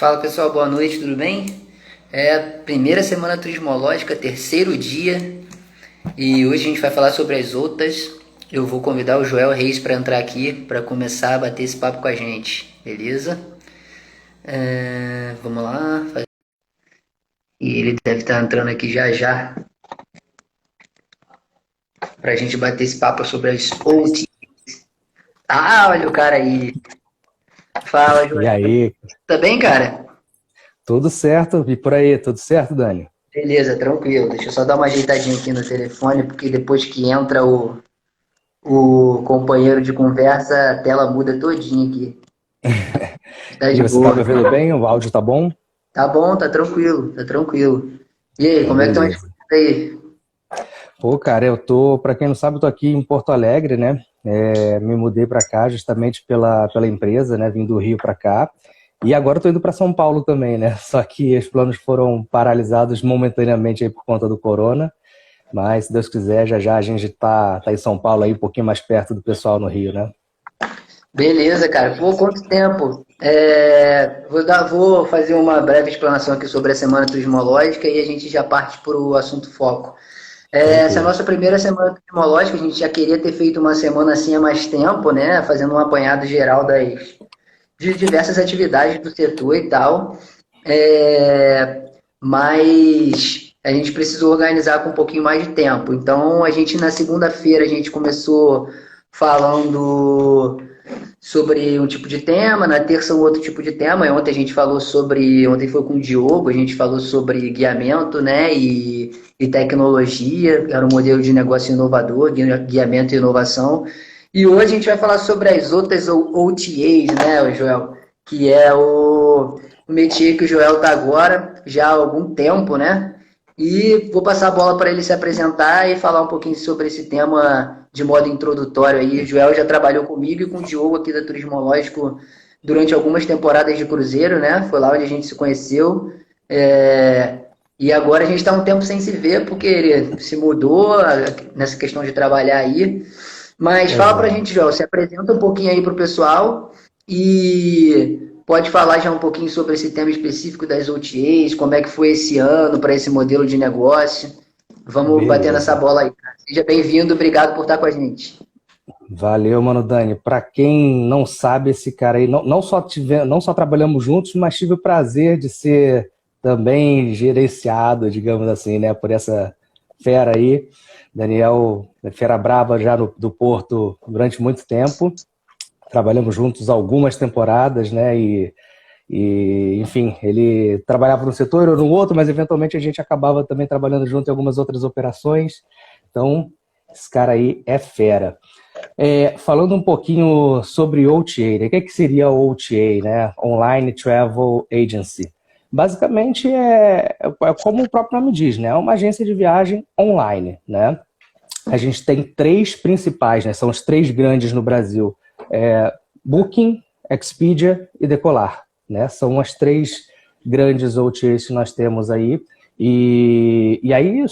Fala pessoal, boa noite, tudo bem? É a primeira semana turismológica, terceiro dia, e hoje a gente vai falar sobre as outras. Eu vou convidar o Joel Reis para entrar aqui para começar a bater esse papo com a gente, beleza? Vamos lá. E ele deve estar entrando aqui já já para a gente bater esse papo sobre as OT. Ah, olha o cara aí. Fala, E Joel. aí, Tá bem, cara? tudo certo? E por aí, tudo certo, Dani? Beleza, tranquilo. Deixa eu só dar uma ajeitadinha aqui no telefone, porque depois que entra o companheiro de conversa, a tela muda todinha aqui. Tá E de você tá me boa. ouvindo bem? O áudio tá bom? Tá bom, tá tranquilo, tá tranquilo. E aí, Então, como é que estão as beleza. coisas aí? Pô, cara, pra quem não sabe, eu tô aqui em Porto Alegre, né? Me mudei pra cá justamente pela empresa, né? Vim do Rio pra cá. E agora eu tô indo pra São Paulo também, né? Só que os planos foram paralisados momentaneamente aí por conta do corona. Mas, se Deus quiser, já já a gente tá em São Paulo aí, um pouquinho mais perto do pessoal no Rio, né? Beleza, cara. Pô, quanto tempo? Vou fazer uma breve explanação aqui sobre a semana turismológica e a gente já parte para o assunto foco. Essa é a Tranquilo. nossa primeira semana turismológica, a gente já queria ter feito uma semana assim há mais tempo, né? Fazendo um apanhado geral de diversas atividades do setor e tal. É, mas a gente precisou organizar com um pouquinho mais de tempo. Então, a gente na segunda-feira a gente começou falando sobre um tipo de tema, na terça um outro tipo de tema. Ontem a gente falou sobre, ontem foi com o Diogo, a gente falou sobre guiamento, né, e tecnologia, era um modelo de negócio inovador, guiamento e inovação. E hoje a gente vai falar sobre as outras OTAs, né, Joel, que é o métier que o Joel está agora, já há algum tempo, né? E vou passar a bola para ele se apresentar e falar um pouquinho sobre esse tema de modo introdutório aí. O Joel já trabalhou comigo e com o Diogo aqui da Turismológico durante algumas temporadas de cruzeiro, né? Foi lá onde a gente se conheceu. É, E agora a gente está um tempo sem se ver, porque ele se mudou nessa questão de trabalhar aí. Mas fala pra gente, Exato. Joel, se apresenta um pouquinho aí pro pessoal e pode falar já um pouquinho sobre esse tema específico das OTAs, como é que foi esse ano para esse modelo de negócio. Vamos bater nessa Beleza. bola aí, cara. Seja bem-vindo, obrigado por estar com a gente. Valeu, mano, Dani. Pra quem não sabe, esse cara aí, não só trabalhamos juntos, mas tive o prazer de ser também gerenciado, digamos assim, né, por essa fera aí. Daniel, fera brava já do Porto durante muito tempo. Trabalhamos juntos algumas temporadas, né, enfim, ele trabalhava no setor ou no outro, mas eventualmente a gente acabava também trabalhando junto em algumas outras operações. Então, esse cara aí é fera. Falando um pouquinho sobre OTA, né? O que seria o OTA, né? Online Travel Agency. Basicamente é como o próprio nome diz, né? É uma agência de viagem online, né? A gente tem três principais, né? São os três grandes no Brasil: Booking, Expedia e Decolar, né? São as três grandes OTAs que nós temos aí. E aí,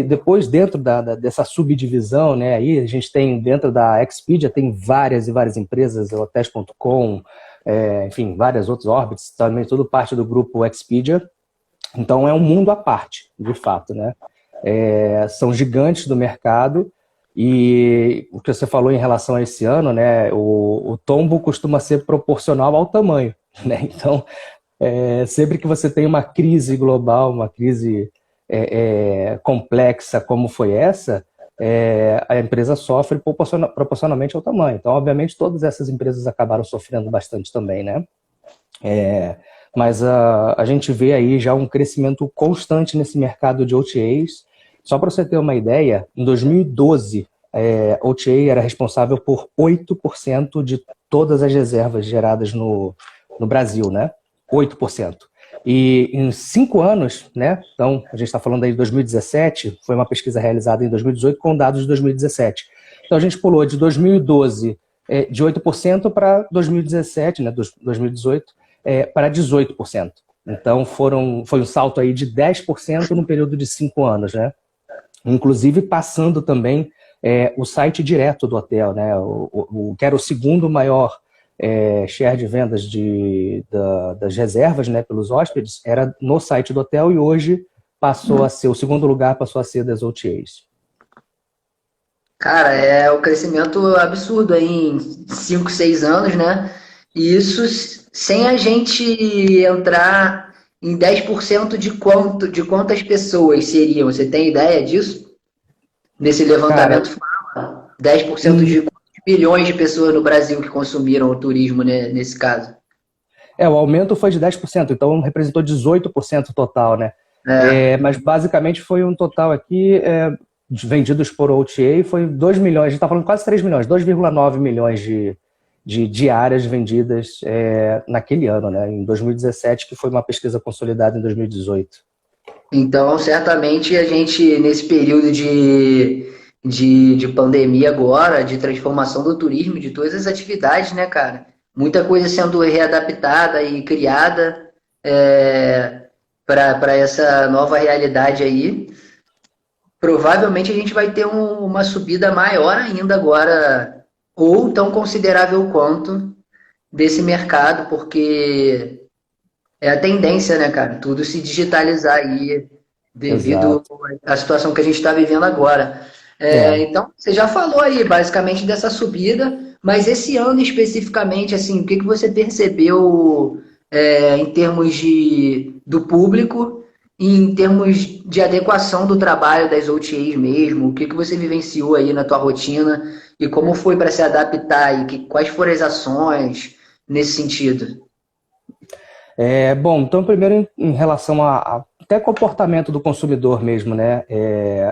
depois dentro dessa subdivisão, né, aí a gente tem dentro da Expedia, tem várias e várias empresas, Hotels.com, enfim, várias outras, Orbitz, também tudo parte do grupo Expedia. Então é um mundo à parte, de fato, né? São gigantes do mercado e o que você falou em relação a esse ano, né, o tombo costuma ser proporcional ao tamanho, né? Então, sempre que você tem uma crise global, uma crise complexa como foi essa, a empresa sofre proporcionalmente ao tamanho. Então, obviamente, todas essas empresas acabaram sofrendo bastante também, né? Mas a gente vê aí já um crescimento constante nesse mercado de OTAs. Só para você ter uma ideia, em 2012, OTA era responsável por 8% de todas as reservas geradas no Brasil, né? 8%. E em 5 anos, né? Então, a gente está falando aí de 2017, foi uma pesquisa realizada em 2018 com dados de 2017. Então, a gente pulou de 2012 de 8% para 2017, né? 2018, para 18%. Então, foi um salto aí de 10% no período de 5 anos, né? Inclusive passando também o site direto do hotel, né? Que era o segundo maior share de vendas das reservas, né, pelos hóspedes, era no site do hotel, e hoje passou a ser, o segundo lugar passou a ser das OTAs. Cara, é um crescimento absurdo aí em 5, 6 anos, né? E isso sem a gente entrar em 10% de quantas pessoas seriam. Você tem ideia disso? Nesse levantamento fala 10% de quantos bilhões de pessoas no Brasil que consumiram o turismo, né, nesse caso. O aumento foi de 10%, então representou 18% total, né? Mas basicamente foi um total aqui, vendidos por OTA, foi 2 milhões, a gente está falando quase 3 milhões, 2,9 milhões de diárias vendidas naquele ano, né? Em 2017, que foi uma pesquisa consolidada em 2018. Então, certamente, a gente, nesse período de pandemia agora, de transformação do turismo, de todas as atividades, né, cara? Muita coisa sendo readaptada e criada para essa nova realidade aí. Provavelmente a gente vai ter uma subida maior ainda agora, ou tão considerável quanto, desse mercado, porque é a tendência, né, cara? Tudo se digitalizar aí devido à situação que a gente está vivendo agora. Então, você já falou aí basicamente dessa subida, mas esse ano especificamente, assim, o que você percebeu em termos do público e em termos de adequação do trabalho das OTAs mesmo? O que você vivenciou aí na tua rotina e como foi para se adaptar e quais foram as ações nesse sentido? Bom, então primeiro em relação até comportamento do consumidor mesmo, né?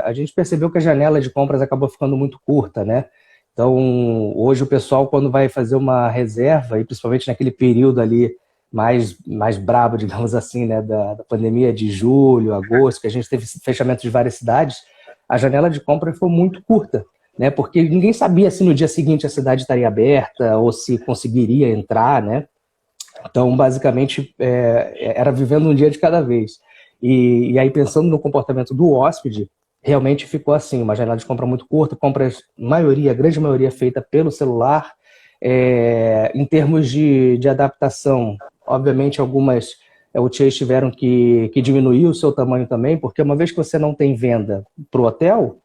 A gente percebeu que a janela de compras acabou ficando muito curta, né? Então, hoje o pessoal, quando vai fazer uma reserva, e principalmente naquele período ali mais brabo, digamos assim, né, da pandemia de julho, agosto, que a gente teve fechamento de várias cidades, a janela de compra foi muito curta, né? Porque ninguém sabia se no dia seguinte a cidade estaria aberta ou se conseguiria entrar, né? Então, basicamente, era vivendo um dia de cada vez. E aí, pensando no comportamento do hóspede, realmente ficou assim, uma janela de compra muito curta, compras, grande maioria feita pelo celular. Em termos de adaptação, obviamente, algumas OTAs tiveram que diminuir o seu tamanho também, porque uma vez que você não tem venda para o hotel,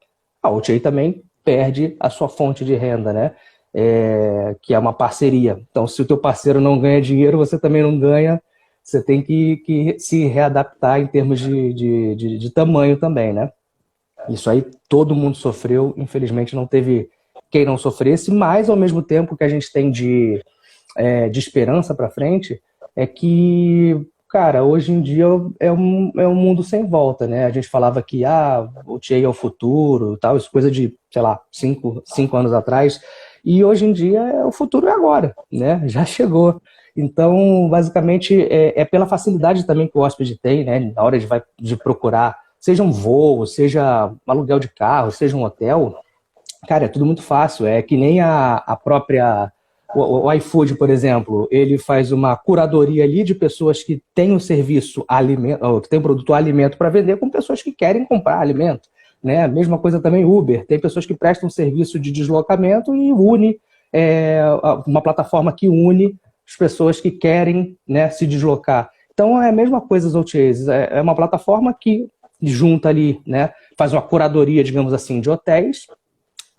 a OTA também perde a sua fonte de renda, né? Que é uma parceria. Então, se o teu parceiro não ganha dinheiro, você também não ganha. Você tem que se readaptar em termos de tamanho também, né? Isso aí todo mundo sofreu. Infelizmente, não teve quem não sofresse, mas, ao mesmo tempo, que a gente tem de esperança para frente é que, cara, hoje em dia é um mundo sem volta, né? A gente falava que o OTA é o futuro, tal, isso coisa de, sei lá, 5 anos atrás. E hoje em dia o futuro é agora, né? Já chegou. Então, basicamente, é pela facilidade também que o hóspede tem, né? Na hora de procurar, seja um voo, seja um aluguel de carro, seja um hotel, cara, é tudo muito fácil. É que nem a própria... O iFood, por exemplo, ele faz uma curadoria ali de pessoas que têm o serviço alimento, que tem o produto alimento para vender, com pessoas que querem comprar alimento. Né? Mesma coisa também Uber, tem pessoas que prestam serviço de deslocamento e une uma plataforma que une as pessoas que querem, né, se deslocar. Então é a mesma coisa as OTAs, é uma plataforma que junta ali, né, faz uma curadoria, digamos assim, de hotéis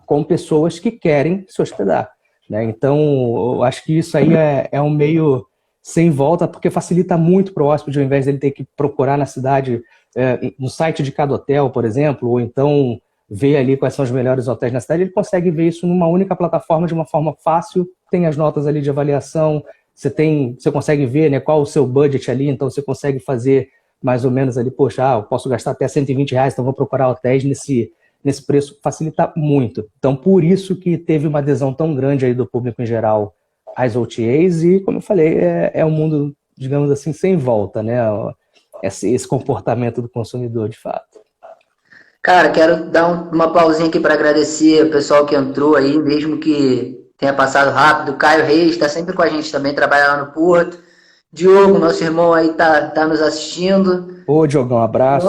com pessoas que querem se hospedar. Né? Então eu acho que isso aí é um meio sem volta, porque facilita muito para o hóspede, ao invés dele ter que procurar na cidade, no site de cada hotel, por exemplo, ou então ver ali quais são os melhores hotéis na cidade, ele consegue ver isso numa única plataforma de uma forma fácil, tem as notas ali de avaliação, você consegue ver, né, qual o seu budget ali, então você consegue fazer mais ou menos ali, poxa, eu posso gastar até R$120, então vou procurar hotéis nesse preço, facilita muito. Então, por isso que teve uma adesão tão grande aí do público em geral às OTAs e, como eu falei, é um mundo, digamos assim, sem volta, né? Esse comportamento do consumidor, de fato. Cara, quero dar uma pausinha aqui para agradecer o pessoal que entrou aí, mesmo que tenha passado rápido. Caio Reis está sempre com a gente também, trabalha lá no Porto. Diogo, nosso irmão aí, tá nos assistindo. Ô, Diogão, um abraço.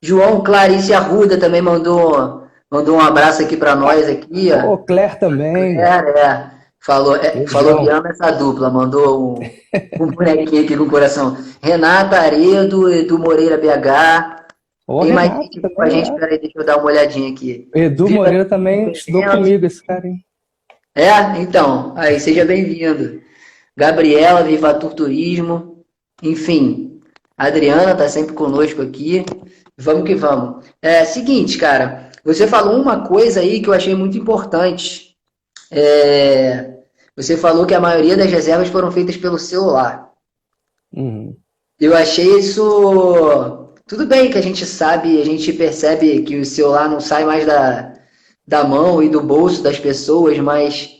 João Clarice Arruda também mandou um abraço aqui para nós aqui. Ô, Claire também. Claire, falou que ama essa dupla, mandou um bonequinho aqui com o coração. Renata Aredo, Edu Moreira BH. Ô, Tem mais Renato, gente aqui com a também gente, é. peraí, deixa eu dar uma olhadinha aqui. Edu Viva Moreira também estudou comigo, esse cara, hein? Então, aí, seja bem-vindo. Gabriela, Vivatur Turismo, enfim, a Adriana tá sempre conosco aqui. Vamos que vamos. Seguinte, cara, você falou uma coisa aí que eu achei muito importante. Você falou que a maioria das reservas foram feitas pelo celular. Uhum. Eu achei isso. Tudo bem que a gente sabe, a gente percebe que o celular não sai mais da mão e do bolso das pessoas, mas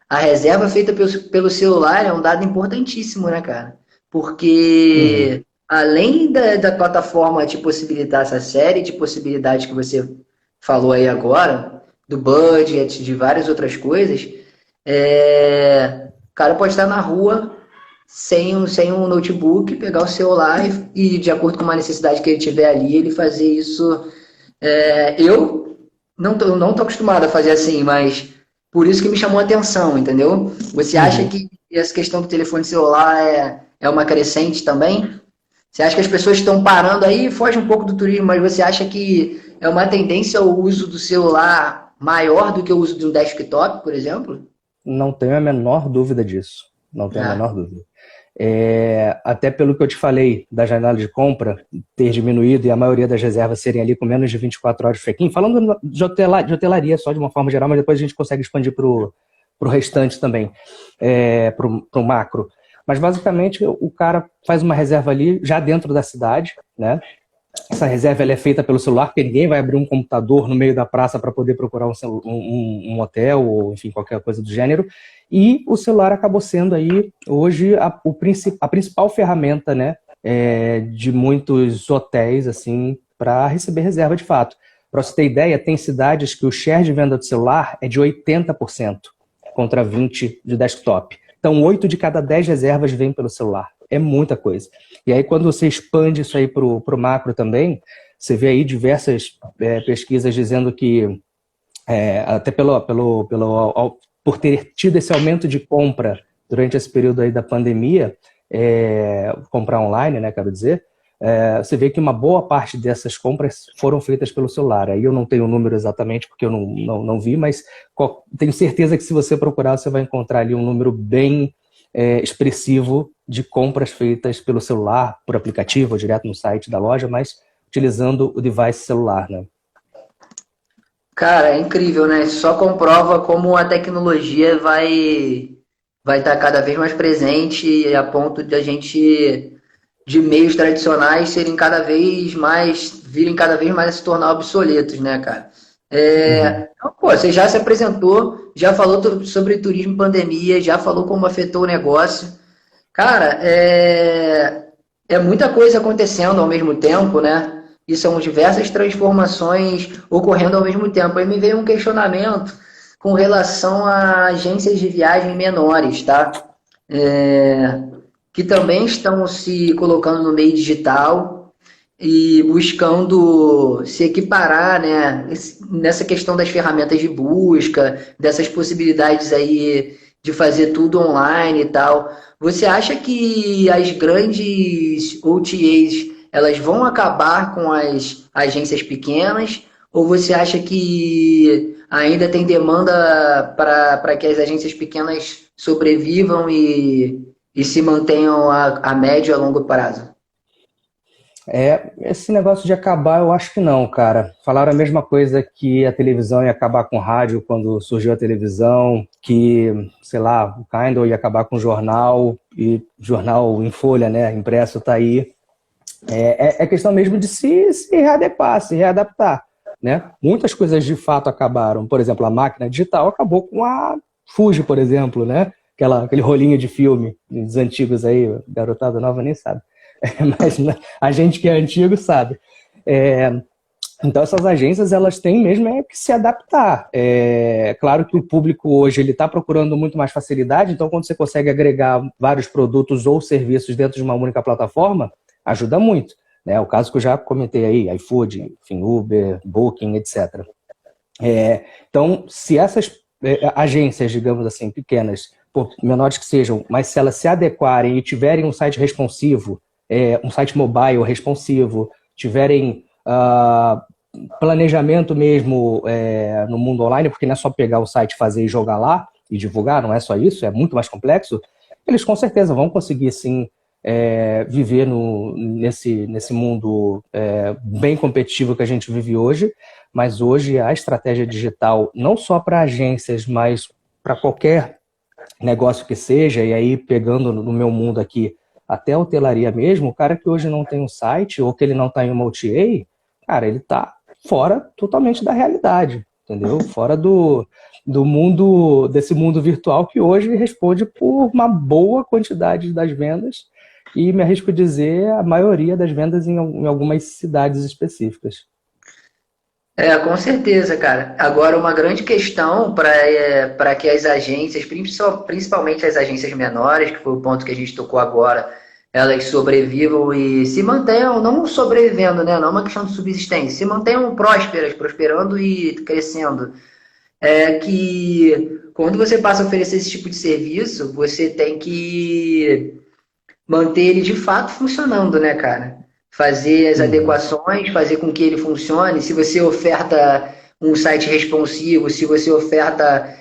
a reserva feita pelo celular é um dado importantíssimo, né, cara? Uhum. Porque além da plataforma te possibilitar essa série de possibilidades que você falou aí agora, do budget, de várias outras coisas, o cara pode estar na rua sem um notebook, pegar o celular e, de acordo com uma necessidade que ele tiver ali, ele fazer isso. Eu não tô acostumado a fazer assim, mas por isso que me chamou a atenção, entendeu? Você acha Uhum. que essa questão do telefone celular é uma crescente também? Você acha que as pessoas estão parando aí? Foge um pouco do turismo, mas você acha que é uma tendência ao uso do celular maior do que o uso de um desktop, por exemplo? Não tenho a menor dúvida disso. Não tenho a menor Ah, dúvida. Até pelo que eu te falei da janela de compra ter diminuído e a maioria das reservas serem ali com menos de 24 horas de check-in, falando de hotelaria só de uma forma geral, mas depois a gente consegue expandir para o restante também, para o macro. Mas basicamente o cara faz uma reserva ali já dentro da cidade, né? Essa reserva ela é feita pelo celular, porque ninguém vai abrir um computador no meio da praça para poder procurar um hotel ou, enfim, qualquer coisa do gênero. E o celular acabou sendo aí, hoje, a principal ferramenta, né, de muitos hotéis, assim, para receber reserva de fato. Para você ter ideia, tem cidades que o share de venda do celular é de 80% contra 20% de desktop. Então, 8 de cada 10 reservas vêm pelo celular. É muita coisa. E aí, quando você expande isso aí para o macro também, você vê aí diversas pesquisas dizendo que, até por ter tido esse aumento de compra durante esse período aí da pandemia, comprar online, né, quero dizer, você vê que uma boa parte dessas compras foram feitas pelo celular. Aí eu não tenho o número exatamente, porque eu não vi, mas tenho certeza que se você procurar, você vai encontrar ali um número bem expressivo de compras feitas pelo celular, por aplicativo, ou direto no site da loja, mas utilizando o device celular, né? cara, é incrível, né? Só comprova como a tecnologia vai estar cada vez mais presente a ponto de a gente de meios tradicionais virem cada vez mais a se tornar obsoletos, né, cara? Uhum. Então, pô, você já se apresentou, já falou sobre turismo e pandemia, já falou como afetou o negócio. Cara, é muita coisa acontecendo ao mesmo tempo, né? E são diversas transformações ocorrendo ao mesmo tempo. Aí me veio um questionamento com relação a agências de viagem menores, tá? É, que também estão se colocando no meio digital e buscando se equiparar, né, nessa questão das ferramentas de busca, dessas possibilidades aí de fazer tudo online e tal. Você acha que as grandes OTAs elas vão acabar com as agências pequenas? Ou você acha que ainda tem demanda para que as agências pequenas sobrevivam e se mantenham a médio e a longo prazo? Esse negócio de acabar, eu acho que não, cara. Falaram a mesma coisa que a televisão ia acabar com o rádio quando surgiu a televisão, que, sei lá, o Kindle ia acabar com o jornal, e jornal em folha, né, impresso tá aí. É questão mesmo de se readequar, se readaptar, né? Muitas coisas de fato acabaram. Por exemplo, a máquina digital acabou com a Fuji, por exemplo, né? Aquele rolinho de filme dos antigos aí, garotada nova nem sabe. Mas né, a gente que é antigo sabe. É, então essas agências elas têm mesmo que se adaptar. Claro que o público hoje ele está procurando muito mais facilidade, então quando você consegue agregar vários produtos ou serviços dentro de uma única plataforma, ajuda muito. Né? O caso que eu já comentei aí, iFood, enfim, Uber, Booking, etc. Então, se essas agências, digamos assim, pequenas, por menores que sejam, mas se elas se adequarem e tiverem um site responsivo, um site mobile responsivo, tiverem planejamento mesmo no mundo online, porque não é só pegar o site, fazer e jogar lá e divulgar, não é só isso, é muito mais complexo, eles com certeza vão conseguir sim viver nesse mundo bem competitivo que a gente vive hoje, mas hoje a estratégia digital, não só para agências, mas para qualquer negócio que seja, e aí pegando no meu mundo aqui, até a hotelaria mesmo, o cara que hoje não tem um site ou que ele não está em uma OTA, cara, ele está fora totalmente da realidade, entendeu? Fora desse mundo virtual que hoje responde por uma boa quantidade das vendas e me arrisco a dizer a maioria das vendas em algumas cidades específicas. Com certeza, cara. Agora, uma grande questão para que as agências, principalmente as agências menores, que foi o ponto que a gente tocou agora, elas sobrevivam e se mantenham, não sobrevivendo, né? Não é uma questão de subsistência, se mantenham prósperas, prosperando e crescendo. É que quando você passa a oferecer esse tipo de serviço, você tem que manter ele de fato funcionando, né, cara? Fazer as adequações, fazer com que ele funcione. Se você oferta um site responsivo, se você oferta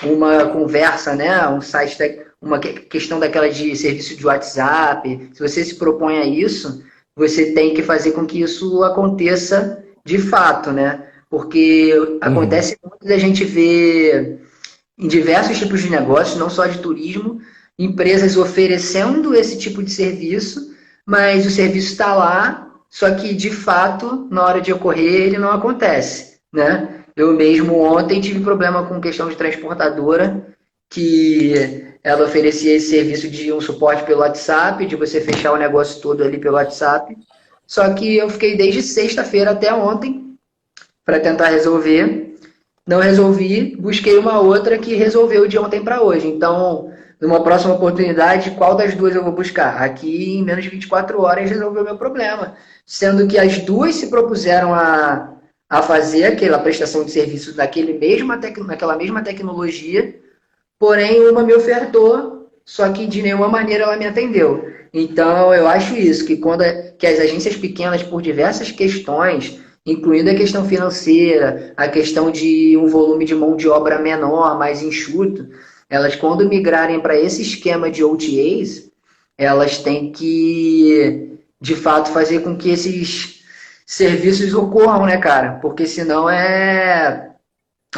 uma conversa, né, um site, uma questão daquela de serviço de WhatsApp, se você se propõe a isso, você tem que fazer com que isso aconteça de fato, né? Porque acontece muito da gente ver em diversos tipos de negócios, não só de turismo, empresas oferecendo esse tipo de serviço, mas o serviço está lá, só que de fato, na hora de ocorrer, ele não acontece, né? Eu mesmo ontem tive problema com questão de transportadora, que ela oferecia esse serviço de um suporte pelo WhatsApp, de você fechar o negócio todo ali pelo WhatsApp, só que eu fiquei desde sexta-feira até ontem para tentar resolver, não resolvi, busquei uma outra que resolveu de ontem para hoje. Então, numa próxima oportunidade, qual das duas eu vou buscar? Aqui, em menos de 24 horas, resolveu o meu problema. Sendo que as duas se propuseram a fazer aquela prestação de serviço naquela mesma tecnologia, porém, uma me ofertou, só que de nenhuma maneira ela me atendeu. Então, eu acho isso, que as agências pequenas, por diversas questões, incluindo a questão financeira, a questão de um volume de mão de obra menor, mais enxuto, elas, quando migrarem para esse esquema de OTAs, elas têm que, de fato, fazer com que esses serviços ocorram, né, cara? Porque senão é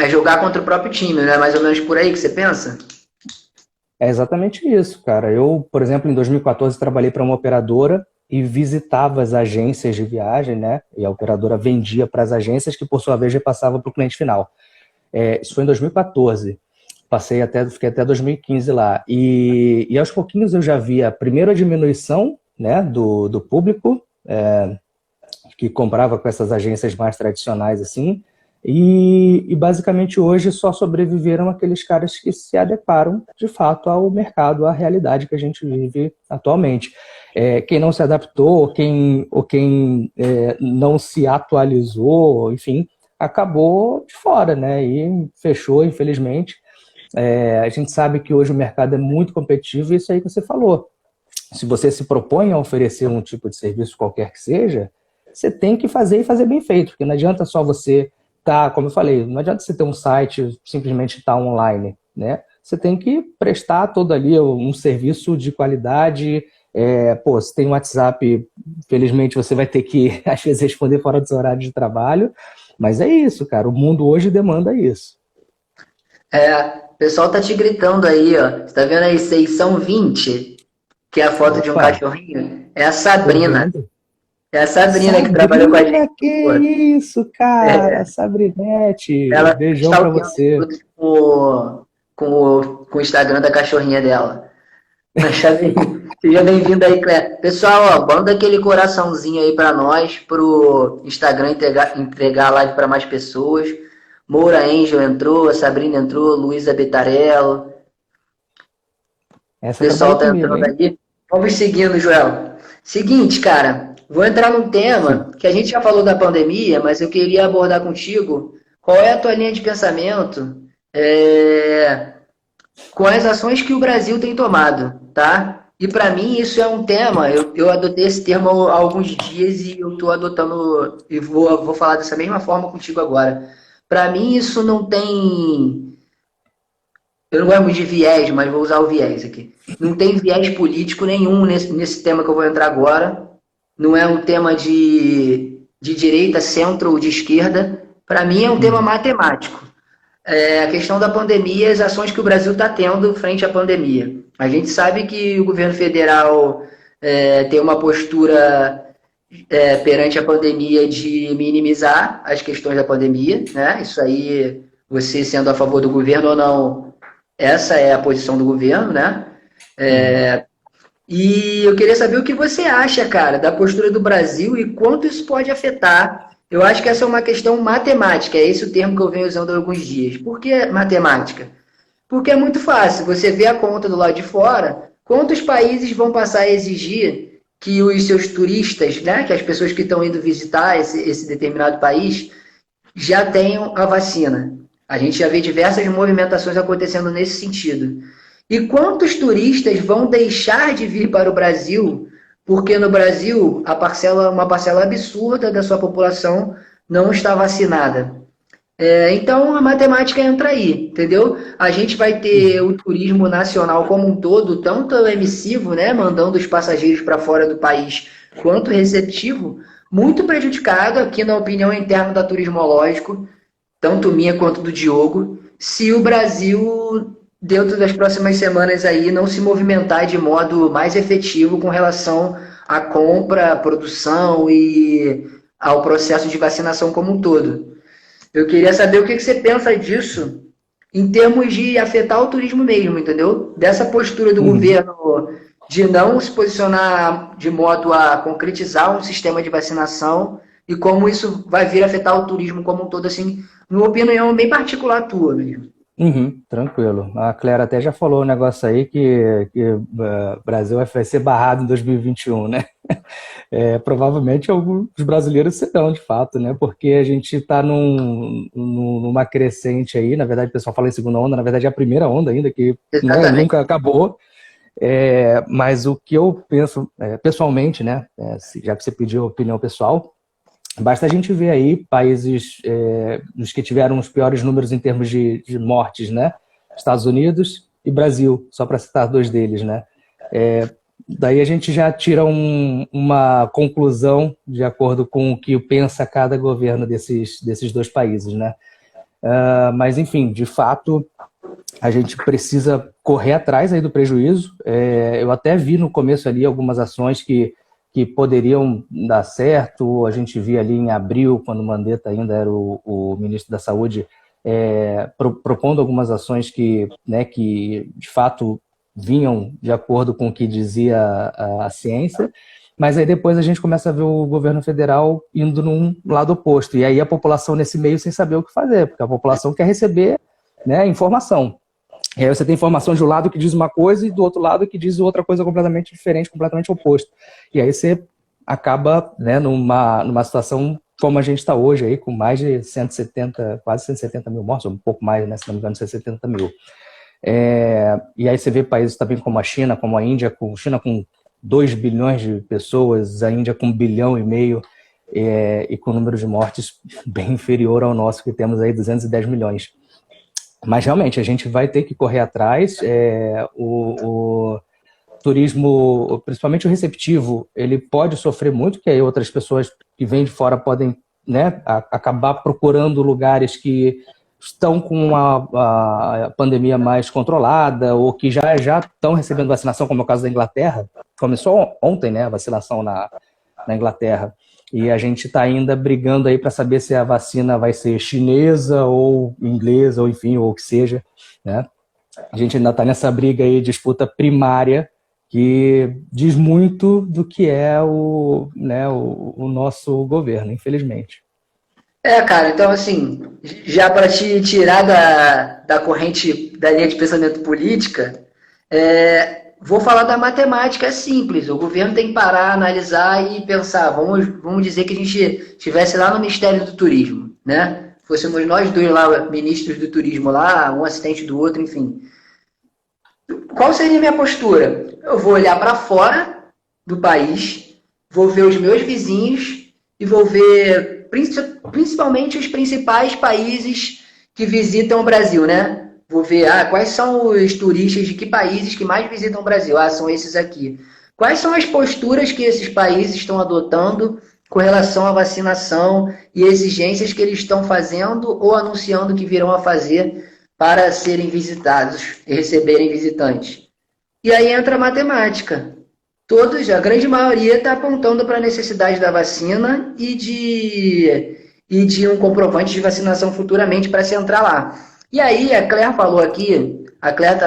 jogar contra o próprio time, né? Mais ou menos por aí que você pensa? É exatamente isso, cara. Eu, por exemplo, em 2014 trabalhei para uma operadora e visitava as agências de viagem, né? E a operadora vendia para as agências que, por sua vez, repassava para o cliente final. Isso foi em 2014. Fiquei até 2015 lá. E aos pouquinhos eu já via, primeiro, a diminuição, né, do público que comprava com essas agências mais tradicionais, assim, e basicamente hoje só sobreviveram aqueles caras que se adequaram, de fato, ao mercado, à realidade que a gente vive atualmente. Quem não se adaptou, ou quem não se atualizou, enfim, acabou de fora, né, e fechou, infelizmente. A gente sabe que hoje o mercado é muito competitivo, e isso aí que você falou. Se você se propõe a oferecer um tipo de serviço qualquer que seja, você tem que fazer e fazer bem feito, porque não adianta só você como eu falei, não adianta você ter um site simplesmente estar online, né? Você tem que prestar todo ali um serviço de qualidade. Se tem um WhatsApp, felizmente você vai ter que, às vezes, responder fora dos horários de trabalho, mas é isso, cara, o mundo hoje demanda isso. O pessoal tá te gritando aí, ó. Você tá vendo aí, 620, que é a foto de um cachorrinho? É a Sabrina. É a Sabrina que trabalhou com a gente. Que isso, cara! Sabrinete! Ela beijão pra você. Com o Instagram da cachorrinha dela. Seja bem-vindo aí, Cléber. Pessoal, ó, manda aquele coraçãozinho aí pra nós, pro Instagram entregar a live pra mais pessoas. Moura Angel entrou, a Sabrina entrou, Luísa Betarello. O pessoal tá entrando aí. Vamos seguindo, Joel. Seguinte, cara. Vou entrar num tema que a gente já falou da pandemia, mas eu queria abordar contigo. Qual é a tua linha de pensamento com as ações que o Brasil tem tomado, tá? E para mim isso é um tema, eu adotei esse termo há alguns dias e eu estou adotando, e vou falar dessa mesma forma contigo agora. Para mim isso não tem, eu não gosto muito de viés, mas vou usar o viés aqui. Não tem viés político nenhum nesse tema que eu vou entrar agora. Não é um tema de direita, centro ou de esquerda. Para mim é um tema matemático. A questão da pandemia, as ações que o Brasil está tendo frente à pandemia. A gente sabe que o governo federal tem uma postura perante a pandemia de minimizar as questões da pandemia, né? Isso aí, você sendo a favor do governo ou não, essa é a posição do governo, né? E eu queria saber o que você acha, cara, da postura do Brasil e quanto isso pode afetar. Eu acho que essa é uma questão matemática, é esse o termo que eu venho usando há alguns dias. Por que matemática? Porque é muito fácil, você vê a conta do lado de fora, quantos países vão passar a exigir que os seus turistas, né, que as pessoas que estão indo visitar esse determinado país, já tenham a vacina. A gente já vê diversas movimentações acontecendo nesse sentido. E quantos turistas vão deixar de vir para o Brasil porque no Brasil uma parcela absurda da sua população não está vacinada? Então a matemática entra aí, entendeu? A gente vai ter o turismo nacional como um todo, tanto emissivo, né, mandando os passageiros para fora do país, quanto receptivo, muito prejudicado, aqui na opinião interna da Turismológico, tanto minha quanto do Diogo, se o Brasil, dentro das próximas semanas aí, não se movimentar de modo mais efetivo com relação à compra, à produção e ao processo de vacinação como um todo. Eu queria saber o que você pensa disso em termos de afetar o turismo mesmo, entendeu? Dessa postura do governo de não se posicionar de modo a concretizar um sistema de vacinação e como isso vai vir a afetar o turismo como um todo, assim, numa opinião bem particular tua mesmo. Tranquilo. A Clara até já falou um negócio aí que o Brasil vai ser barrado em 2021, né? Provavelmente alguns brasileiros serão, de fato, né? Porque a gente está numa crescente aí, na verdade o pessoal fala em segunda onda, na verdade é a primeira onda ainda, que né, nunca acabou. Mas o que eu penso, pessoalmente, né? Já que você pediu opinião pessoal, basta a gente ver aí países nos que tiveram os piores números em termos de mortes, né? Estados Unidos e Brasil, só para citar dois deles, né? Daí a gente já tira uma conclusão de acordo com o que pensa cada governo desses dois países, né? Mas, enfim, de fato, a gente precisa correr atrás aí do prejuízo. Eu até vi no começo ali algumas ações que poderiam dar certo. A gente via ali em abril, quando o Mandetta ainda era o ministro da Saúde, propondo algumas ações que de fato vinham de acordo com o que dizia a ciência, mas aí depois a gente começa a ver o governo federal indo num lado oposto, e aí a população nesse meio sem saber o que fazer, porque a população quer receber, né, informação. E aí você tem informação de um lado que diz uma coisa e do outro lado que diz outra coisa completamente diferente, completamente oposto. E aí você acaba, né, numa situação como a gente está hoje, aí, com mais de 170, quase 170 mil mortos, ou um pouco mais, né, se não me engano, 170 mil. E aí você vê países também como a China, como a Índia, China com 2 bilhões de pessoas, a Índia com 1,5 bilhão, e com um número de mortes bem inferior ao nosso, que temos aí 210 milhões. Mas realmente a gente vai ter que correr atrás. O turismo, principalmente o receptivo, ele pode sofrer muito, que aí outras pessoas que vêm de fora podem, né, acabar procurando lugares que estão com a pandemia mais controlada ou que já estão recebendo vacinação, como é o caso da Inglaterra. Começou ontem, né, a vacinação na Inglaterra. E a gente está ainda brigando aí para saber se a vacina vai ser chinesa ou inglesa, ou enfim, ou o que seja, né? A gente ainda está nessa briga aí, disputa primária, que diz muito do que é o nosso governo, infelizmente. Cara, então assim, já para te tirar da corrente, da linha de pensamento política, vou falar da matemática, é simples. O governo tem que parar, analisar e pensar. Vamos dizer que a gente estivesse lá no Ministério do Turismo, né? fôssemos nós dois lá, ministros do turismo lá, um assistente do outro, enfim. Qual seria a minha postura? Eu vou olhar para fora do país, vou ver os meus vizinhos e vou ver principalmente os principais países que visitam o Brasil, né? Vou ver quais são os turistas de que países que mais visitam o Brasil. São esses aqui. Quais são as posturas que esses países estão adotando com relação à vacinação e exigências que eles estão fazendo ou anunciando que virão a fazer para serem visitados e receberem visitantes. E aí entra a matemática. A grande maioria está apontando para a necessidade da vacina e de um comprovante de vacinação futuramente para se entrar lá. E aí, a Claire falou aqui, a Claire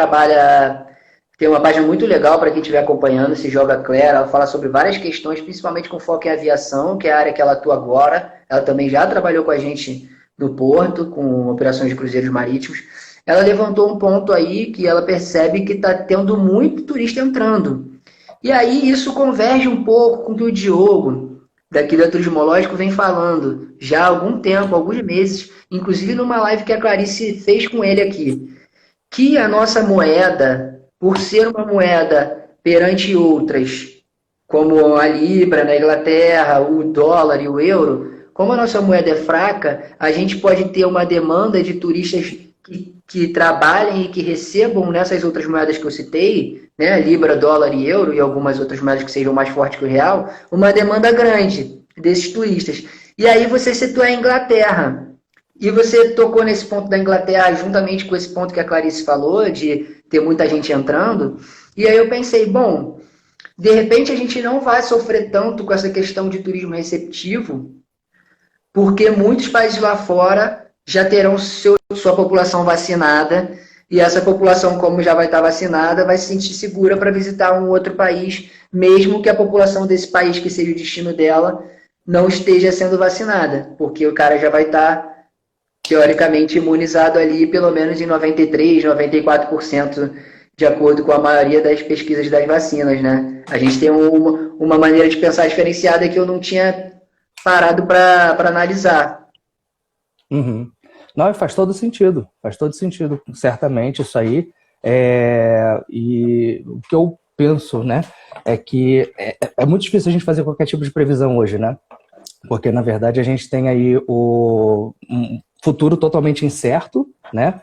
tem uma página muito legal para quem estiver acompanhando, se joga Claire, ela fala sobre várias questões, principalmente com foco em aviação, que é a área que ela atua agora. Ela também já trabalhou com a gente no Porto, com operações de cruzeiros marítimos. Ela levantou um ponto aí que ela percebe que está tendo muito turista entrando. E aí isso converge um pouco com o que o Diogo, daqui da Turismológico, vem falando já há algum tempo, alguns meses, inclusive numa live que a Clarice fez com ele aqui, que a nossa moeda, por ser uma moeda perante outras, como a Libra na Inglaterra, o dólar e o euro, como a nossa moeda é fraca, a gente pode ter uma demanda de turistas que trabalhem e que recebam nessas outras moedas que eu citei, né, Libra, dólar e euro, e algumas outras moedas que sejam mais fortes que o real, uma demanda grande desses turistas. E aí você citou a Inglaterra. E você tocou nesse ponto da Inglaterra juntamente com esse ponto que a Clarice falou, de ter muita gente entrando. E aí eu pensei, bom, de repente a gente não vai sofrer tanto com essa questão de turismo receptivo, porque muitos países lá fora já terão sua população vacinada, e essa população, como já vai estar vacinada, vai se sentir segura para visitar um outro país, mesmo que a população desse país, que seja o destino dela, não esteja sendo vacinada, porque o cara já vai estar, teoricamente, imunizado ali, pelo menos em 93%, 94%, de acordo com a maioria das pesquisas das vacinas, né? A gente tem uma maneira de pensar diferenciada que eu não tinha parado para analisar. Uhum. Não, faz todo sentido, certamente isso aí. E o que eu penso, né, é que é muito difícil a gente fazer qualquer tipo de previsão hoje, né? Porque, na verdade, a gente tem aí um futuro totalmente incerto, né?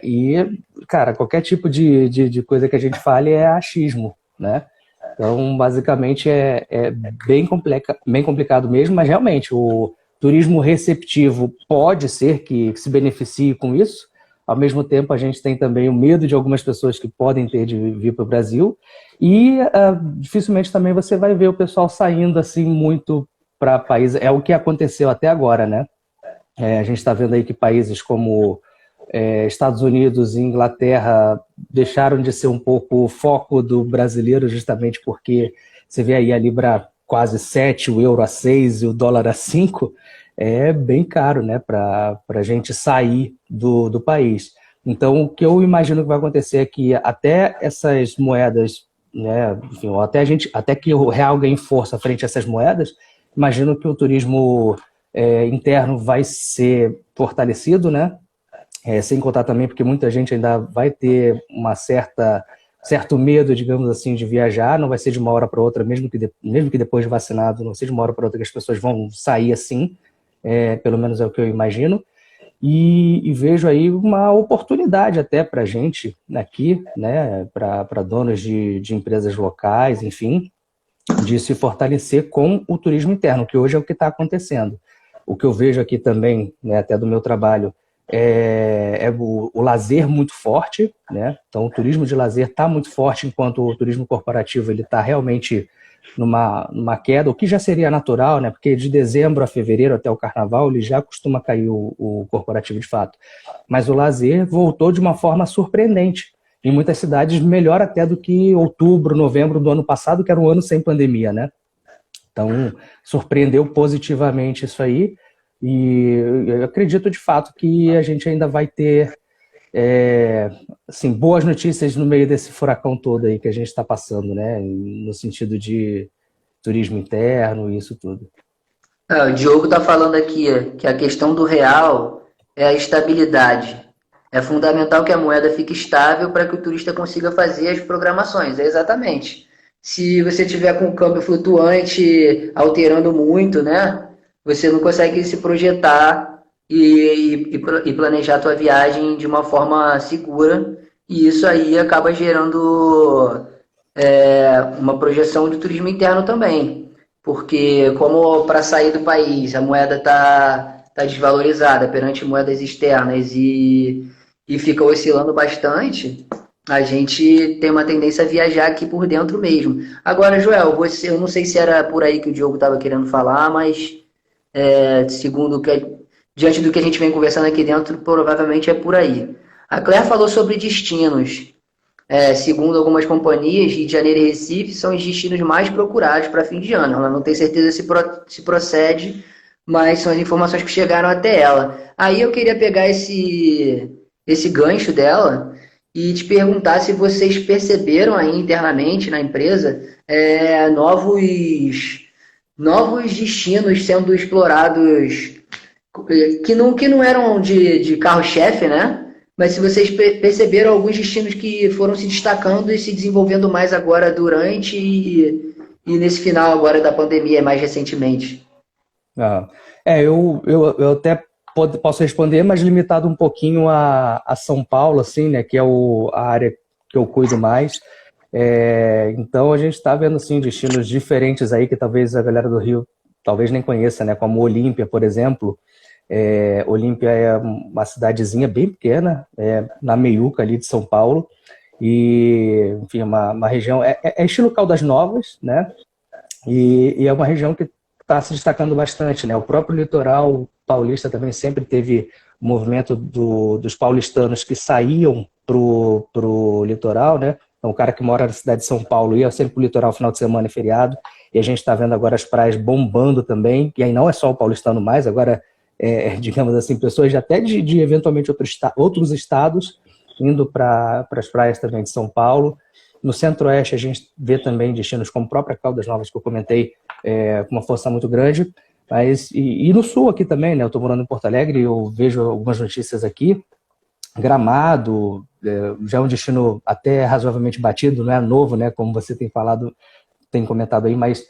E, cara, qualquer tipo de coisa que a gente fale é achismo, né? Então, basicamente, é bem complicado mesmo, mas realmente o turismo receptivo pode ser que se beneficie com isso. Ao mesmo tempo, a gente tem também o medo de algumas pessoas que podem ter de vir para o Brasil. E dificilmente também você vai ver o pessoal saindo assim muito para países. É o que aconteceu até agora, né? A gente está vendo aí que países como Estados Unidos e Inglaterra deixaram de ser um pouco o foco do brasileiro, justamente porque você vê aí a Libra quase 7, o euro a 6 e o dólar a 5, é bem caro, né, para a gente sair do país. Então, o que eu imagino que vai acontecer é que até essas moedas, né, enfim, até que o real ganhe força frente a essas moedas, imagino que o turismo interno vai ser fortalecido, né, sem contar também porque muita gente ainda vai ter certo medo, digamos assim, de viajar, não vai ser de uma hora para outra, mesmo que depois de vacinado, não ser de uma hora para outra que as pessoas vão sair assim, pelo menos é o que eu imagino, e vejo aí uma oportunidade até para a gente aqui, né, para donos de empresas locais, enfim, de se fortalecer com o turismo interno, que hoje é o que está acontecendo. O que eu vejo aqui também, né, até do meu trabalho, é o lazer muito forte, né? Então o turismo de lazer está muito forte, enquanto o turismo corporativo ele está realmente numa queda, o que já seria natural, né? Porque de dezembro a fevereiro até o carnaval ele já costuma cair o corporativo de fato. Mas o lazer voltou de uma forma surpreendente. Em muitas cidades melhor até do que outubro, novembro do ano passado, que era um ano sem pandemia, né? Então surpreendeu positivamente isso aí. E eu acredito de fato que a gente ainda vai ter assim, boas notícias no meio desse furacão todo aí que a gente está passando, né? No sentido de turismo interno e isso tudo. O Diogo está falando aqui que a questão do real é a estabilidade. É fundamental que a moeda fique estável para que o turista consiga fazer as programações. É exatamente. Se você tiver com o câmbio flutuante alterando muito, né, você não consegue se projetar e planejar a tua viagem de uma forma segura. E isso aí acaba gerando uma projeção de turismo interno também. Porque como para sair do país a moeda tá desvalorizada perante moedas externas e fica oscilando bastante, a gente tem uma tendência a viajar aqui por dentro mesmo. Agora, Joel, eu não sei se era por aí que o Diogo estava querendo falar, mas segundo diante do que a gente vem conversando aqui dentro, provavelmente é por aí. A Claire falou sobre destinos. Segundo algumas companhias, Rio de Janeiro e Recife são os destinos mais procurados para fim de ano. Ela não tem certeza se procede, mas são as informações que chegaram até ela. Aí eu queria pegar esse gancho dela e te perguntar se vocês perceberam aí internamente na empresa novos destinos sendo explorados que não eram de carro-chefe, né? Mas se vocês perceberam alguns destinos que foram se destacando e se desenvolvendo mais agora durante e nesse final agora da pandemia, mais recentemente. Ah, eu até posso responder, mas limitado um pouquinho a São Paulo, assim, né, que é a área que eu cuido mais. Então a gente está vendo assim destinos diferentes aí que talvez a galera do Rio talvez nem conheça, né, como Olímpia, por exemplo. Olímpia é uma cidadezinha bem pequena, na meiuca ali de São Paulo, e enfim, uma região, estilo Caldas Novas, né? E é uma região que está se destacando bastante, né? O próprio litoral paulista também sempre teve o movimento dos paulistanos que saíam pro litoral, né? Então, o cara que mora na cidade de São Paulo ia sempre pro litoral final de semana e feriado, e a gente está vendo agora as praias bombando também, e aí não é só o paulistano mais, agora digamos assim, pessoas até de eventualmente outros estados indo para as praias também de São Paulo. No Centro-Oeste a gente vê também destinos como a própria Caldas Novas, que eu comentei, com uma força muito grande. Mas, e no Sul aqui também, né? Eu estou morando em Porto Alegre e eu vejo algumas notícias aqui. Gramado, já é um destino até razoavelmente batido, não é novo, né? Como você tem falado, tem comentado aí, mas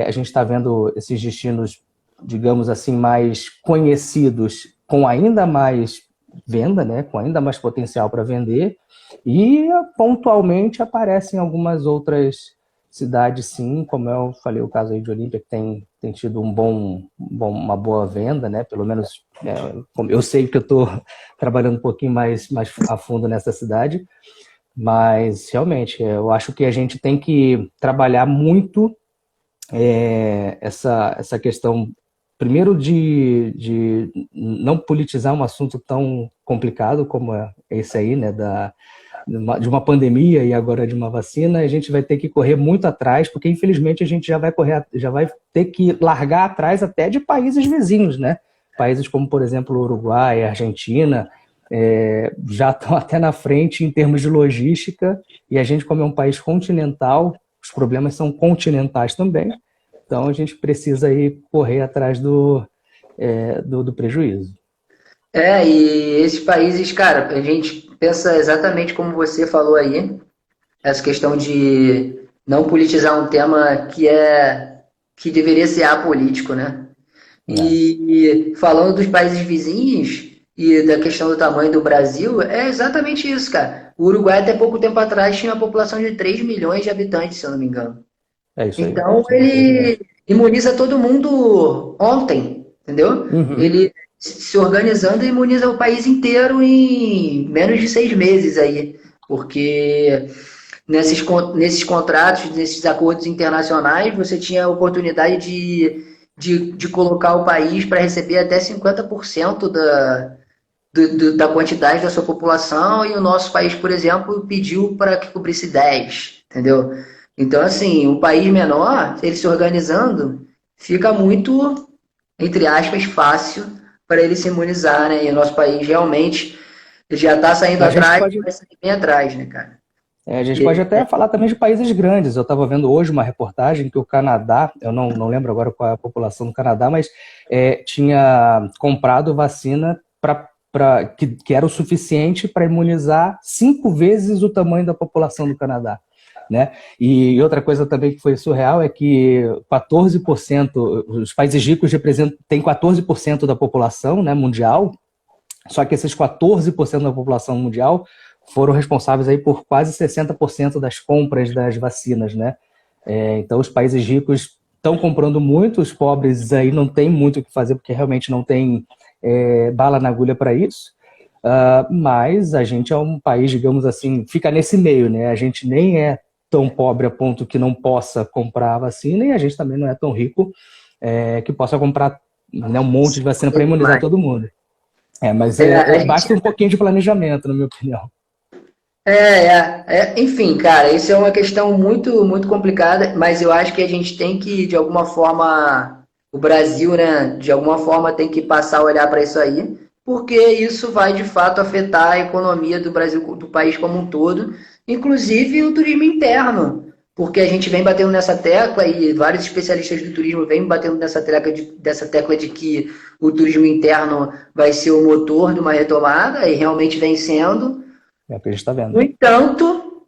a gente está vendo esses destinos, digamos assim, mais conhecidos, com ainda mais venda, né, com ainda mais potencial para vender, e pontualmente aparecem algumas outras cidades, sim, como eu falei, o caso aí de Olímpia, que tem tido uma boa venda, né, pelo menos eu sei que eu estou trabalhando um pouquinho mais a fundo nessa cidade, mas realmente eu acho que a gente tem que trabalhar muito essa questão, primeiro, de não politizar um assunto tão complicado como é esse aí, né, de uma pandemia e agora de uma vacina. A gente vai ter que correr muito atrás, porque infelizmente a gente já vai ter que largar atrás até de países vizinhos, né? Países como, por exemplo, o Uruguai, a Argentina, já estão até na frente em termos de logística, e a gente, como é um país continental, os problemas são continentais também. Então a gente precisa aí correr atrás do prejuízo. E esses países, cara, a gente pensa exatamente como você falou aí, essa questão de não politizar um tema que deveria ser apolítico, né? E falando dos países vizinhos e da questão do tamanho do Brasil, é exatamente isso, cara. O Uruguai, até pouco tempo atrás, tinha uma população de 3 milhões de habitantes, se eu não me engano. É isso aí. Então, ele imuniza todo mundo ontem, entendeu? Uhum. Ele se organizando e imuniza o país inteiro em menos de 6 meses aí. Porque nesses contratos, nesses acordos internacionais, você tinha a oportunidade de colocar o país para receber até 50% da quantidade da sua população, e o nosso país, por exemplo, pediu para que cobrisse 10%, entendeu? Então, assim, um país menor, ele se organizando, fica muito, entre aspas, fácil para ele se imunizar, né? E o nosso país realmente já está saindo A gente atrás, pode vai sair bem atrás, né, cara? A gente pode até falar também de países grandes. Eu estava vendo hoje uma reportagem que o Canadá, eu não lembro agora qual é a população do Canadá, mas tinha comprado vacina que era o suficiente para imunizar 5 vezes o tamanho da população do Canadá. Né? E outra coisa também que foi surreal é que 14%, os países ricos têm 14% da população, né, mundial, só que esses 14% da população mundial foram responsáveis aí por quase 60% das compras das vacinas, né? Então os países ricos estão comprando muito, os pobres aí não tem muito o que fazer porque realmente não tem bala na agulha para isso. Mas a gente é um país, digamos assim, fica nesse meio, né? A gente nem é tão pobre a ponto que não possa comprar a vacina e a gente também não é tão rico que possa comprar, né, um monte de vacina para imunizar todo mundo. Mas basta um pouquinho de planejamento, na minha opinião. Enfim, cara, isso é uma questão muito, muito complicada, mas eu acho que a gente tem que, de alguma forma, o Brasil, né, de alguma forma tem que passar a olhar para isso aí, porque isso vai, de fato, afetar a economia do Brasil, do país como um todo, inclusive o turismo interno, porque a gente vem batendo nessa tecla e vários especialistas do turismo vêm batendo nessa tecla de que o turismo interno vai ser o motor de uma retomada, e realmente vem sendo. É o que a gente está vendo. No entanto,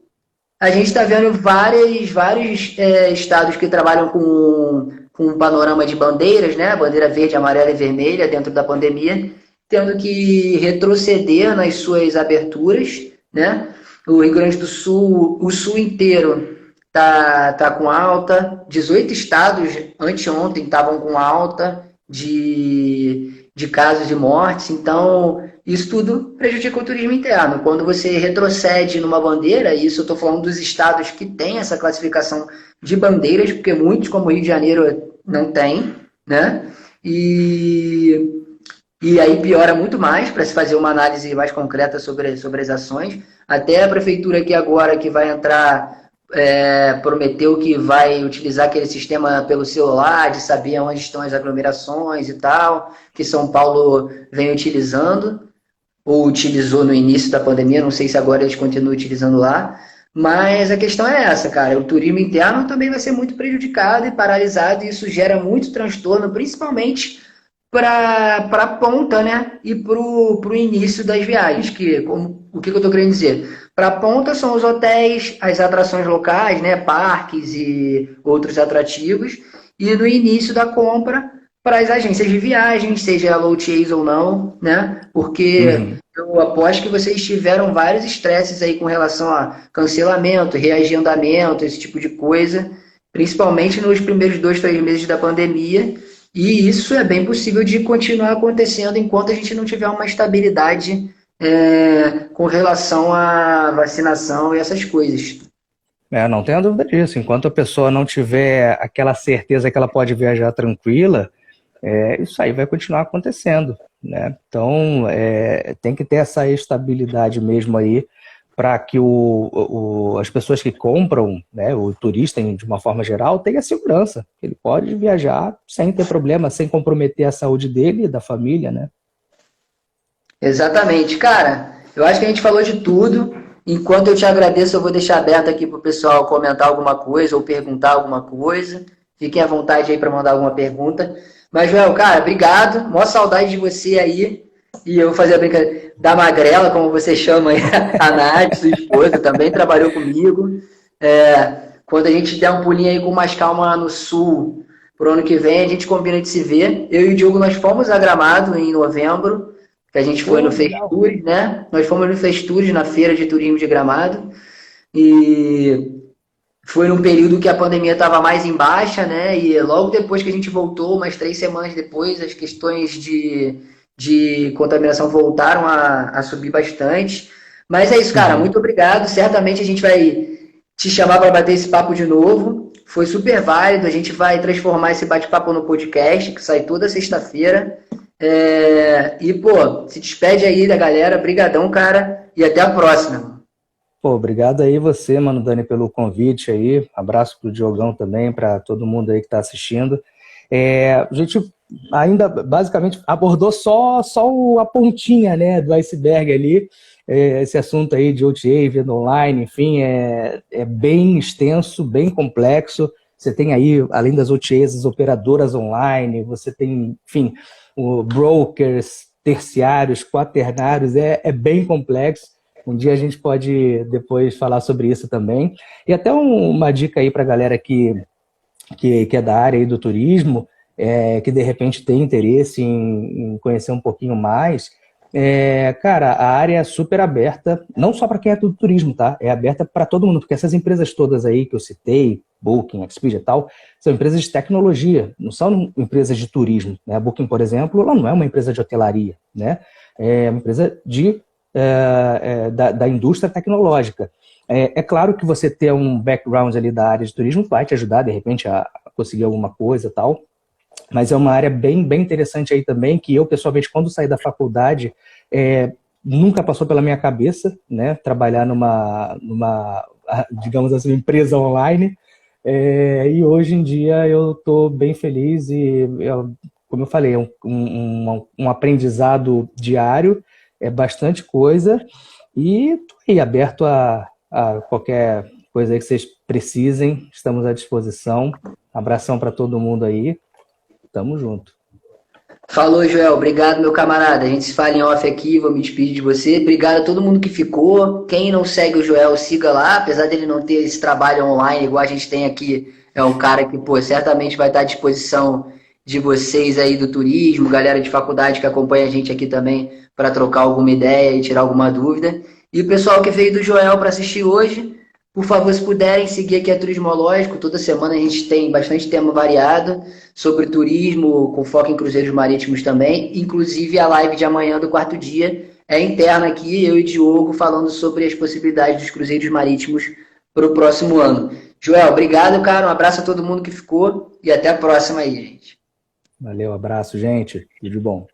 a gente está vendo vários estados que trabalham com um panorama de bandeiras, né? Bandeira verde, amarela e vermelha dentro da pandemia, tendo que retroceder nas suas aberturas, né? O Rio Grande do Sul, o sul inteiro tá com alta, 18 estados anteontem estavam com alta de casos de mortes, então isso tudo prejudica o turismo interno. Quando você retrocede numa bandeira, e isso eu estou falando dos estados que têm essa classificação de bandeiras, porque muitos, como o Rio de Janeiro, não tem, né? E aí piora muito mais para se fazer uma análise mais concreta sobre as ações. Até a prefeitura aqui agora que vai entrar prometeu que vai utilizar aquele sistema pelo celular, de saber onde estão as aglomerações e tal, que São Paulo vem utilizando, ou utilizou no início da pandemia, não sei se agora eles continuam utilizando lá, mas a questão é essa, cara, o turismo interno também vai ser muito prejudicado e paralisado, e isso gera muito transtorno, principalmente para a ponta, né, e para o início das viagens, o que eu estou querendo dizer? Para a ponta são os hotéis, as atrações locais, né, parques e outros atrativos, e no início da compra para as agências de viagens, seja low chase ou não, né, porque eu aposto que vocês tiveram vários estresses aí com relação a cancelamento, reagendamento, esse tipo de coisa, principalmente nos primeiros 2, 3 meses da pandemia. E isso é bem possível de continuar acontecendo enquanto a gente não tiver uma estabilidade com relação à vacinação e essas coisas. Não tenho dúvida disso. Enquanto a pessoa não tiver aquela certeza que ela pode viajar tranquila, isso aí vai continuar acontecendo, né? Então, tem que ter essa estabilidade mesmo aí para que as pessoas que compram, né, o turista de uma forma geral, tenha segurança. Ele pode viajar sem ter problema, sem comprometer a saúde dele e da família, né? Exatamente. Cara, eu acho que a gente falou de tudo. Enquanto eu te agradeço, eu vou deixar aberto aqui para o pessoal comentar alguma coisa ou perguntar alguma coisa. Fiquem à vontade aí para mandar alguma pergunta. Mas, Joel, cara, obrigado. Mó saudade de você aí. E eu vou fazer a brincadeira da Magrela, como você chama aí, a Nath, sua esposa, também trabalhou comigo. Quando a gente der um pulinho aí com mais calma no sul, pro ano que vem, a gente combina de se ver. Eu e o Diogo, nós fomos a Gramado em novembro, que a gente foi no Festoures, né? Nós fomos no Festoures, na feira de turismo de Gramado. E foi num período que a pandemia estava mais em baixa, né? E logo depois que a gente voltou, umas 3 semanas depois, as questões de contaminação voltaram a subir bastante. Mas é isso, cara. Muito obrigado. Certamente a gente vai te chamar para bater esse papo de novo. Foi super válido. A gente vai transformar esse bate-papo no podcast, que sai toda sexta-feira. E, pô, se despede aí da galera. Brigadão, cara. E até a próxima. Pô, obrigado aí você, mano, Dani, pelo convite aí. Abraço pro Diogão também, para todo mundo aí que está assistindo. A gente ainda basicamente abordou só a pontinha, né, do iceberg ali. Esse assunto aí de OTA, venda online, enfim, é bem extenso, bem complexo. Você tem aí, além das OTAs, as operadoras online, você tem, enfim, brokers, terciários, quaternários, é bem complexo. Um dia a gente pode depois falar sobre isso também. E até uma dica aí para a galera que é da área aí do turismo, que de repente tem interesse em conhecer um pouquinho mais. Cara, a área é super aberta, não só para quem é do turismo, tá? É aberta para todo mundo, porque essas empresas todas aí que eu citei, Booking, Expedia e tal, são empresas de tecnologia, não são empresas de turismo, né? A Booking, por exemplo, ela não é uma empresa de hotelaria, né? É uma empresa da indústria tecnológica. É claro que você ter um background ali da área de turismo vai te ajudar, de repente, a conseguir alguma coisa e tal, mas é uma área bem, bem interessante aí também, que eu, pessoalmente, quando saí da faculdade, nunca passou pela minha cabeça, né, trabalhar numa digamos assim, empresa online, e hoje em dia eu estou bem feliz e, como eu falei, é um aprendizado diário, é bastante coisa, e estou aí aberto a qualquer coisa aí que vocês precisem, estamos à disposição. Abração para todo mundo aí. Tamo junto. Falou, Joel. Obrigado, meu camarada. A gente se fala em off aqui, vou me despedir de você. Obrigado a todo mundo que ficou. Quem não segue o Joel, siga lá. Apesar dele não ter esse trabalho online igual a gente tem aqui, é um cara que, pô, certamente vai estar à disposição de vocês aí do turismo, galera de faculdade que acompanha a gente aqui também para trocar alguma ideia e tirar alguma dúvida. E o pessoal que veio do Joel para assistir hoje, por favor, se puderem seguir aqui a Turismológico, toda semana a gente tem bastante tema variado sobre turismo, com foco em cruzeiros marítimos também. Inclusive a live de amanhã do quarto dia é interna aqui, eu e Diogo falando sobre as possibilidades dos cruzeiros marítimos para o próximo ano. Joel, obrigado, cara. Um abraço a todo mundo que ficou e até a próxima aí, gente. Valeu, abraço, gente. Tudo de bom.